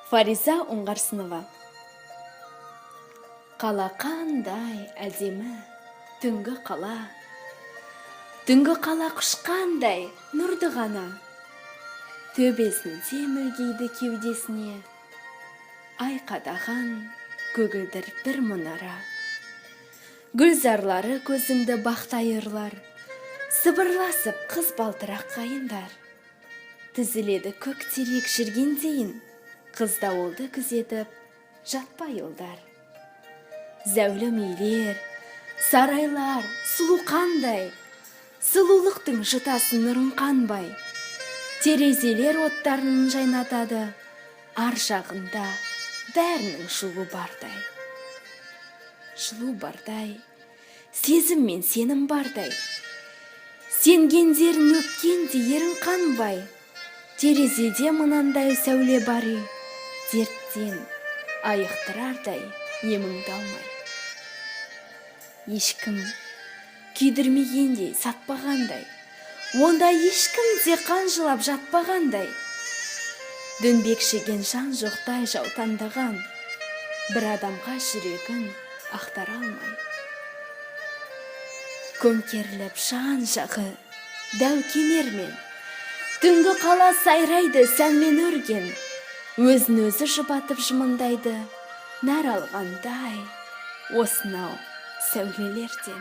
Фариза Оңғарсынова. Қала қандай әдемі, түнгі қала. Түнгі қала құшқандай нұрды ғана. Төбесінде мүлгейді кеудесіне. Ай қадаған көгілдір бір мұнара. Гүлзарлары көзіңді бақтайырлар. Сыбырласып қыз балтырақ қайындар. Тізіледі көк терек жүргендейін. Қыз дауылды күзетіп, жатпай ұлдар. Зәулім үйлер, сарайлар, сұлу қандай. Сұлулықтың жұтасын нұрын қанбай. Терезелер оттарын жайнатады. Ар жағында бәрінің жылу бардай. Жылу бардай, сезім мен сенім бардай. Сенгендерін өпкенде ерін қанбай. Терезеде мынандай сәуле бар үй. Дерттен айықтырардай еміңді алмай. Ешкім күйдірмегендей сатпағандай, онда ешкім де қанжылап жатпағандай. Дөңбекшіген жан жоқтай жаутаңдаған, бір адамға жүрегін ақтара алмай. Көмкеріліп жан жағы дәу кемермен, түнгі қала сайрайды сәнмен өрген. Өзін өзі жұбатып жымындайды, нәр алғандай осынау сәулелерден.